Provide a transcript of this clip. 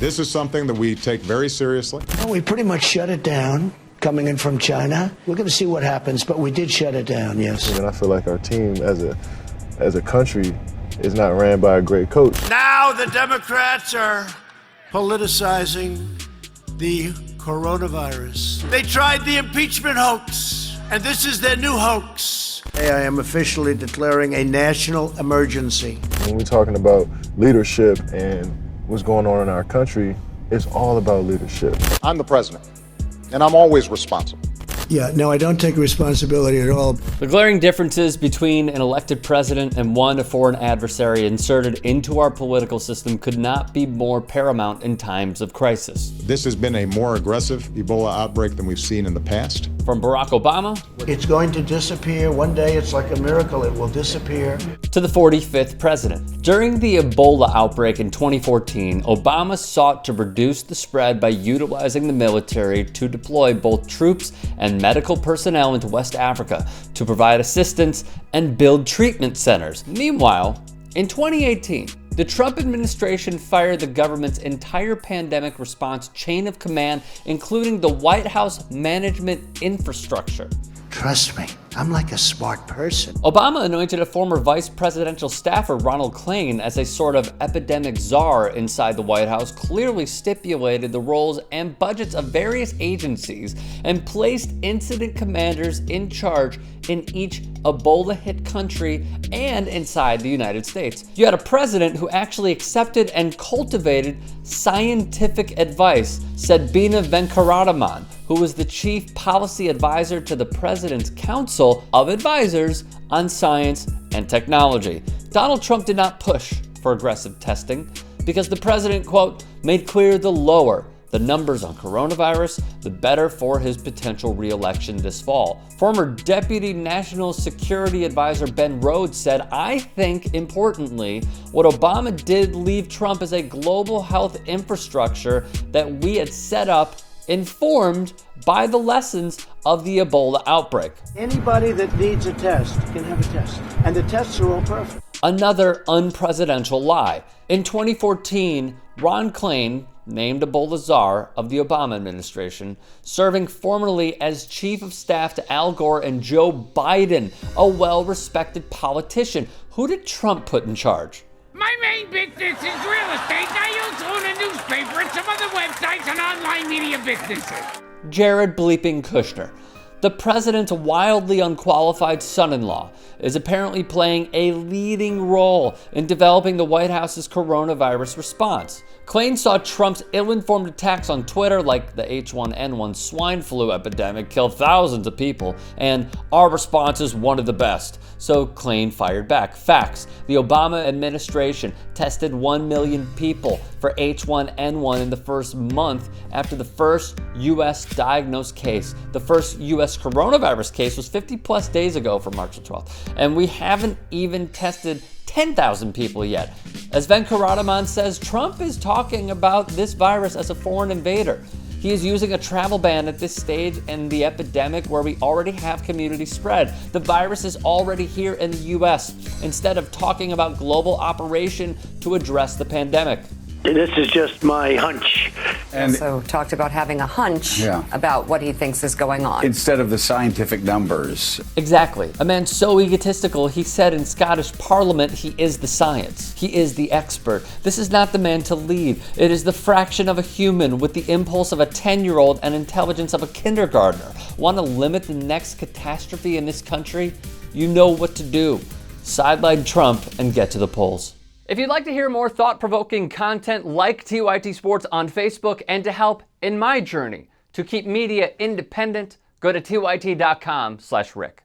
This is something that we take very seriously. Well, we pretty much shut it down coming in from China. We're going to see what happens, but we did shut it down, yes. And I feel like our team as a country is not ran by a great coach. Now the Democrats are politicizing the coronavirus. They tried the impeachment hoax, and this is their new hoax. I am officially declaring a national emergency. When we're talking about leadership and what's going on in our country, it's all about leadership. I'm the president, and I'm always responsible. Yeah, no, I don't take responsibility at all. The glaring differences between an elected president and one foreign adversary inserted into our political system could not be more paramount in times of crisis. This has been a more aggressive Ebola outbreak than we've seen in the past. From Barack Obama, It's going to disappear. One day it's like a miracle. It will disappear. to the 45th president. During the Ebola outbreak in 2014, Obama sought to reduce the spread by utilizing the military to deploy both troops and medical personnel into West Africa to provide assistance and build treatment centers. Meanwhile, in 2018, the Trump administration fired the government's entire pandemic response chain of command, including the White House management infrastructure. Trust me, I'm like a smart person. Obama anointed a former vice presidential staffer, RONALD KLAIN, as a sort of epidemic czar inside the White House, clearly stipulated the roles and budgets of various agencies, and placed incident commanders in charge in each Ebola-hit country and inside the United States. You had a president who actually accepted and cultivated scientific advice, said Bina Venkarataman, who was the chief policy advisor to the President's Council of Advisors on Science and Technology. Donald Trump did not push for aggressive testing because the president, quote, made clear the lower the numbers on coronavirus, the better for his potential re-election this fall. Former Deputy National Security Advisor Ben Rhodes said, I think, importantly, what Obama did leave Trump as a global health infrastructure that we had set up informed by the lessons of the Ebola outbreak. Anybody that needs a test can have a test, and the tests are all perfect. Another unpresidential lie. In 2014, Ron Klain, named Ebola czar of the Obama administration, serving formerly as chief of staff to Al Gore and Joe Biden, a well-respected politician. Who did Trump put in charge? My main business is real estate. I also own a newspaper and some other websites and online media businesses. Jared bleeping Kushner. The president's wildly unqualified son-in-law is apparently playing a leading role in developing the White House's coronavirus response. Klain saw Trump's ill-informed attacks on Twitter, like the H1N1 swine flu epidemic killed thousands of people, and our response is one of the best. So Klain fired back. Facts: the Obama administration tested 1 million people for H1N1 in the first month after the first U.S. diagnosed case. The first U.S. coronavirus case was 50 plus days ago for March the 12th. And we haven't even tested 10,000 people yet. As Venkarataman says, Trump is talking about this virus as a foreign invader. He is using a travel ban at this stage in the epidemic where we already have community spread. The virus is already here in the U.S. instead of talking about global operation to address the pandemic. This is just my hunch. And also talked about having a hunch about what he thinks is going on. instead of the scientific numbers. Exactly. A man so egotistical, he said in Scottish Parliament, he is the science. He is the expert. This is not the man to lead. It is the fraction of a human with the impulse of a 10-year-old and intelligence of a kindergartner. Want to limit the next catastrophe in this country? You know what to do. Sideline Trump and get to the polls. If you'd like to hear more thought-provoking content like TYT Sports on Facebook and to help in my journey to keep media independent, go to tyt.com/Rick.